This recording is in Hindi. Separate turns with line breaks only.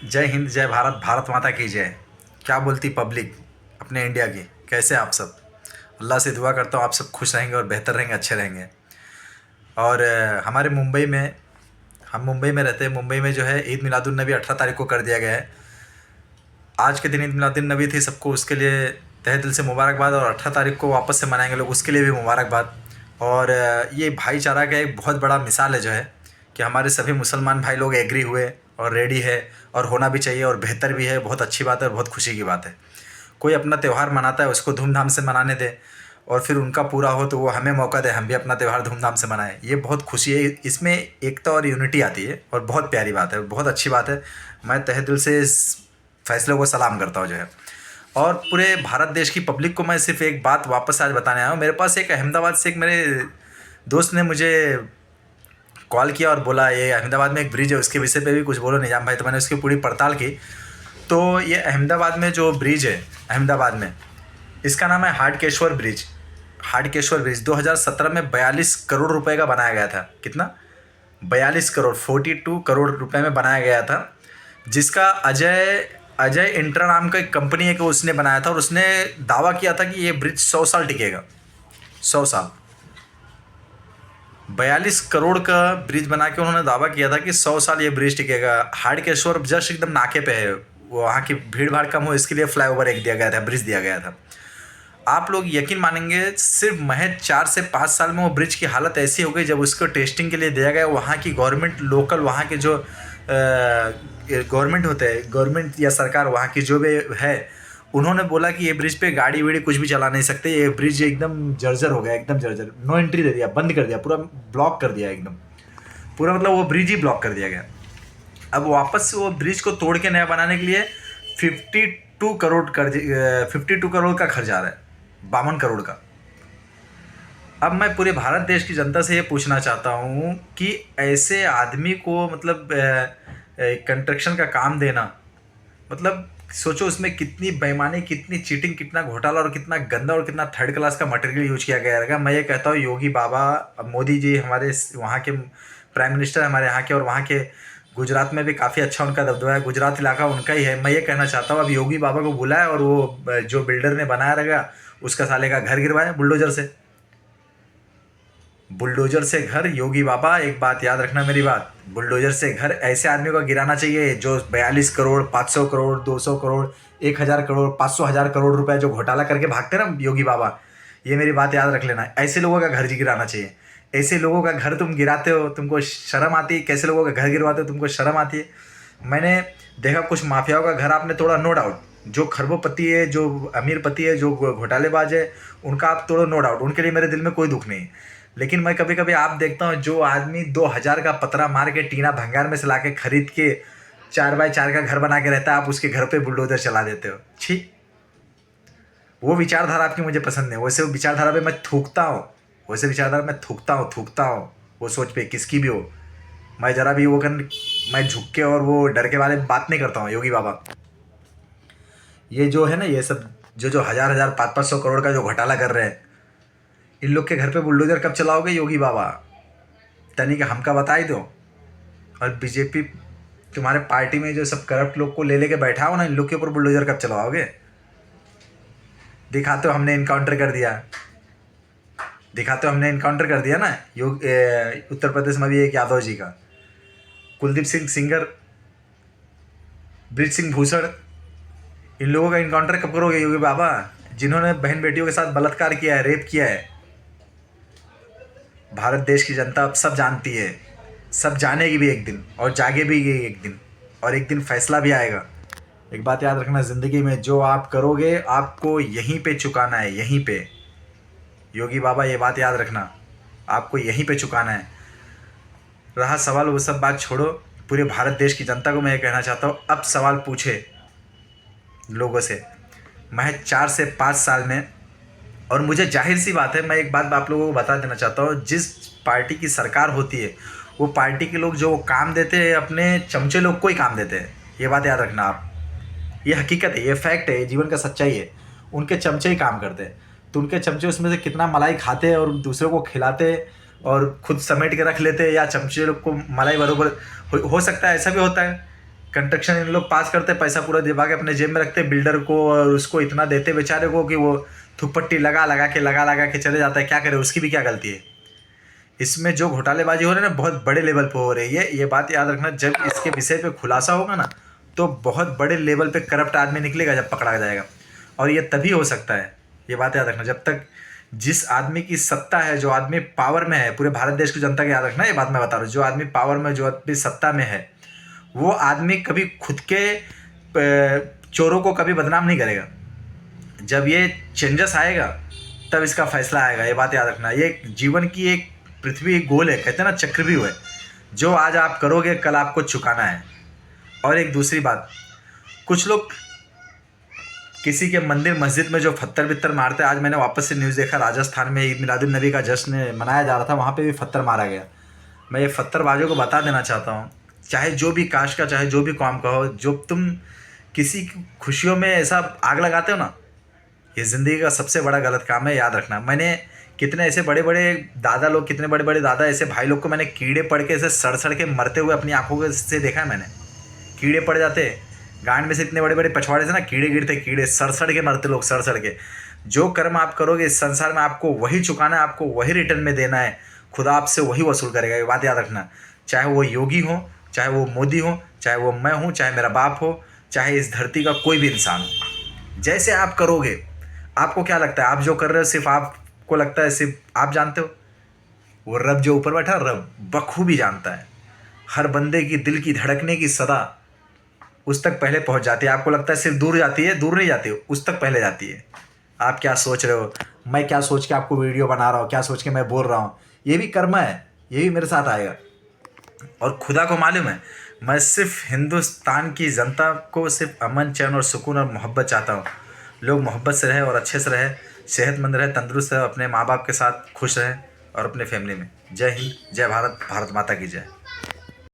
जय हिंद, जय भारत, भारत माता की जय। क्या बोलती पब्लिक अपने इंडिया की? कैसे आप सब? अल्लाह से दुआ करता हूँ आप सब खुश रहेंगे और बेहतर रहेंगे, अच्छे रहेंगे। और हमारे मुंबई में, हम मुंबई में रहते हैं। मुंबई में जो है ईद मिलादुन्नबी 18 तारीख को कर दिया गया है। आज के दिन ईद मिलादुन्नबी थी, सबको उसके लिए तहे दिल से मुबारकबाद। और 18 तारीख को वापस से मनाएंगे लोग, उसके लिए भी मुबारकबाद। और ये भाईचारा का एक बहुत बड़ा मिसाल है जो है कि हमारे सभी मुसलमान भाई लोग एग्री हुए और रेडी है, और होना भी चाहिए और बेहतर भी है। बहुत अच्छी बात है और बहुत खुशी की बात है। कोई अपना त्यौहार मनाता है उसको धूमधाम से मनाने दे, और फिर उनका पूरा हो तो वो हमें मौका दे, हम भी अपना त्यौहार धूमधाम से मनाएं। ये बहुत खुशी है, इसमें एकता और यूनिटी आती है और बहुत प्यारी बात है, बहुत अच्छी बात है। मैं तहे दिल से इस फैसले को सलाम करता हूँ जो है। और पूरे भारत देश की पब्लिक को मैं सिर्फ एक बात वापस आज बताने आया हूँ। मेरे पास एक अहमदाबाद से एक मेरे दोस्त ने मुझे कॉल किया और बोला ये अहमदाबाद में एक ब्रिज है, उसके विषय पे भी कुछ बोलो निजाम भाई। तो मैंने उसकी पूरी पड़ताल की। तो ये अहमदाबाद में जो ब्रिज है, अहमदाबाद में, इसका नाम है हाटकेश्वर ब्रिज। हाटकेश्वर ब्रिज 2017 में 42 करोड़ रुपए का बनाया गया था। कितना? 42 करोड़, 42 करोड़ रुपए में बनाया गया था। जिसका अजय अजय इंट्रा नाम का एक कंपनी है कि उसने बनाया था, और उसने दावा किया था कि ये ब्रिज 100 साल टिकेगा। 100 साल। 42 करोड़ का ब्रिज बना के उन्होंने दावा किया था कि 100 साल ये ब्रिज टिकेगा। हाटकेश्वर जस्ट एकदम नाके पे है, वहाँ की भीड़ भाड़ कम हो इसके लिए फ्लाईओवर एक दिया गया था, ब्रिज दिया गया था। आप लोग यकीन मानेंगे, सिर्फ महज 4 से 5 साल में वो ब्रिज की हालत ऐसी हो गई। जब उसको टेस्टिंग के लिए दिया गया, वहाँ की गवर्नमेंट, लोकल वहाँ के जो गवर्नमेंट होते हैं, गवर्नमेंट या सरकार वहाँ की जो भी है, उन्होंने बोला कि ये ब्रिज पे गाड़ी वीड़ी कुछ भी चला नहीं सकते, ये ब्रिज एकदम जर्जर हो गया, एकदम जर्जर। नो एंट्री दे दिया, बंद कर दिया, पूरा ब्लॉक कर दिया एकदम। पूरा मतलब वो ब्रिज ही ब्लॉक कर दिया गया। अब वापस से वो ब्रिज को तोड़ के नया बनाने के लिए 52 करोड़ का खर्च आ रहा है, 52 करोड़ का। अब मैं पूरे भारत देश की जनता से ये पूछना चाहता हूँ कि ऐसे आदमी को मतलब कंस्ट्रक्शन का काम देना, मतलब सोचो उसमें कितनी बेईमानी, कितनी चीटिंग, कितना घोटाला और कितना गंदा और कितना थर्ड क्लास का मटेरियल यूज किया गया रहेगा। मैं ये कहता हूँ योगी बाबा, मोदी जी हमारे वहाँ के प्राइम मिनिस्टर हमारे यहाँ के, और वहाँ के गुजरात में भी काफ़ी अच्छा उनका दबदबा है, गुजरात इलाका उनका ही है। मैं ये कहना चाहता हूँ अब योगी बाबा को बुलाए और वो जो बिल्डर ने बनाया रहेगा उसका साले का घर गिरवाए बुलडोजर से। बुलडोजर से घर, योगी बाबा एक बात याद रखना मेरी बात, बुलडोजर से घर ऐसे आदमी को गिराना चाहिए जो 42 करोड़, 500 करोड़, 200 करोड़, 1000 करोड़, 500,000 करोड़ रुपए जो घोटाला करके भागते ना योगी बाबा, ये मेरी बात याद रख लेना। ऐसे लोगों का घर गिराना चाहिए। ऐसे लोगों का घर तुम गिराते हो, तुमको शर्म आती है? कैसे लोगों का घर गिरवाते हो, तुमको शर्म आती है? मैंने देखा कुछ माफियाओं का घर आपने तोड़ा, नो डाउट। जो खरबोपति है, जो अमीरपति है, जो घोटालेबाज है, उनका आप तोड़ो, नो डाउट, उनके लिए मेरे दिल में कोई दुख नहीं। लेकिन मैं कभी कभी आप देखता हूँ जो आदमी 2000 का पतरा मार के टीना भंगार में से ला के खरीद के 4x4 का घर बना के रहता है, आप उसके घर पे बुलडोजर चला देते हो। छी, वो विचारधारा आपकी मुझे पसंद नहीं। वैसे वो विचारधारा पे मैं थूकता हूँ, वैसे विचारधारा मैं थूकता हूँ वो सोच पे, किसकी भी हो। मैं ज़रा भी वो कर, मैं झुक के और वो डर के बारे में बात नहीं करता हूँ। योगी बाबा ये जो है ना, ये सब जो हजार हजार 500-500 करोड़ का जो घोटाला कर रहे हैं, इन लोग के घर पे बुलडोजर कब चलाओगे योगी बाबा? तनी का हमका बता ही दो। और बीजेपी तुम्हारे पार्टी में जो सब करप्ट लोग को ले लेके बैठा हो ना, इन लोग के ऊपर बुलडोजर कब चलाओगे? दिखाते हो हमने इनकाउंटर कर दिया, दिखाते हो हमने इनकाउंटर कर दिया ना। उत्तर प्रदेश में भी एक यादव जी का, कुलदीप सिंह सिंगर, ब्रिज सिंह भूषण, इन लोगों का इनकाउंटर कब करोगे योगी बाबा? जिन्होंने बहन बेटियों के साथ बलात्कार किया है, रेप किया है। भारत देश की जनता अब सब जानती है, सब जानेगी भी एक दिन, और जागे भी एक दिन, और एक दिन फैसला भी आएगा। एक बात याद रखना, ज़िंदगी में जो आप करोगे आपको यहीं पे चुकाना है, यहीं पे। योगी बाबा ये बात याद रखना, आपको यहीं पे चुकाना है। रहा सवाल वो सब बात छोड़ो, पूरे भारत देश की जनता को मैं ये कहना चाहता हूँ, अब सवाल पूछे लोगों से महज 4 से 5 साल में। और मुझे जाहिर सी बात है, मैं एक बात आप लोगों को बता देना चाहता हूँ, जिस पार्टी की सरकार होती है वो पार्टी के लोग जो काम देते हैं अपने चमचे लोग को ही काम देते हैं। ये बात याद रखना आप, ये हकीकत है, ये फैक्ट है, ये जीवन का सच्चाई है। उनके चमचे ही काम करते हैं, तो उनके चमचे उसमें से कितना मलाई खाते हैं और दूसरों को खिलाते हैं और खुद समेट के रख लेते हैं, या चमचे लोग को मलाई बरोबर हो सकता है ऐसा भी होता है कंस्ट्रक्शन इन लोग पास करते, पैसा पूरा दिवा के अपने जेब में रखते बिल्डर को, और उसको इतना देते बेचारे को कि वो थुपट्टी लगा के चले जाता है। क्या करे, उसकी भी क्या गलती है। इसमें जो घोटालेबाजी हो रही है ना, बहुत बड़े लेवल पे हो रही है। ये बात याद रखना, जब इसके विषय पे खुलासा होगा ना, तो बहुत बड़े लेवल पे करप्ट आदमी निकलेगा जब पकड़ा जाएगा। और ये तभी हो सकता है, ये बात याद रखना, जब तक जिस आदमी की सत्ता है, जो आदमी पावर में है, पूरे भारत देश की जनता को याद रखना, ये बात मैं बता रहा हूँ, जो आदमी पावर में, जो आदमी सत्ता में है, वो आदमी कभी खुद के चोरों को कभी बदनाम नहीं करेगा। जब ये चेंजेस आएगा तब इसका फैसला आएगा, ये बात याद रखना। ये जीवन की एक पृथ्वी एक गोल है, कहते हैं ना चक्रव्यूह है, जो आज आप करोगे कल आपको चुकाना है। और एक दूसरी बात, कुछ लोग किसी के मंदिर मस्जिद में जो पत्थर वित्तर मारते हैं, आज मैंने वापस से न्यूज़ देखा, राजस्थान में ईद मिलादुन नबी का जश्न मनाया जा रहा था, वहाँ पे भी पत्थर मारा गया। मैं ये पत्थरबाजों को बता देना चाहता हूँ, चाहे जो भी कास्ट का, चाहे जो भी कौम का हो, जो तुम किसी की खुशियों में ऐसा आग लगाते हो ना, ये ज़िंदगी का सबसे बड़ा गलत काम है, याद रखना। मैंने कितने ऐसे बड़े बड़े दादा लोग, कितने बड़े बड़े दादा ऐसे भाई लोग को मैंने कीड़े पड़ के ऐसे सड़ के मरते हुए अपनी आंखों से देखा है मैंने। कीड़े पड़ जाते, गांड में से इतने बड़े बड़े पछवाड़े से ना कीड़े गिरते, कीड़े सड़ के मरते लोग, सड़ के। जो कर्म आप करोगे इस संसार में, आपको वही चुकाना है, आपको वही रिटर्न में देना है, खुदा आपसे वही वसूल करेगा, ये बात याद रखना। चाहे वो योगी हो, चाहे वो मोदी हो, चाहे वो मैं हूँ, चाहे मेरा बाप हो, चाहे इस धरती का कोई भी इंसान हो, जैसे आप करोगे, आपको क्या लगता है, आप जो कर रहे हो सिर्फ आपको लगता है, सिर्फ आप जानते हो, वो रब जो ऊपर बैठा, रब बखूबी जानता है। हर बंदे की दिल की धड़कने की सदा उस तक पहले पहुंच जाती है। आपको लगता है सिर्फ दूर जाती है, दूर नहीं जाती, उस तक पहले जाती है। आप क्या सोच रहे हो, मैं क्या सोच के आपको वीडियो बना रहा हूँ, क्या सोच के मैं बोल रहा हूँ, ये भी कर्म है, ये भी मेरे साथ आएगा। और खुदा को मालूम है, मैं सिर्फ हिंदुस्तान की जनता को सिर्फ अमन, चैन और सुकून और मोहब्बत चाहता हूँ। लोग मोहब्बत से रहे और अच्छे से रहे, सेहतमंद रहे, तंदुरुस्त रहे, अपने माँ बाप के साथ खुश रहे और अपने फैमिली में। जय हिंद, जय भारत, भारत माता की जय।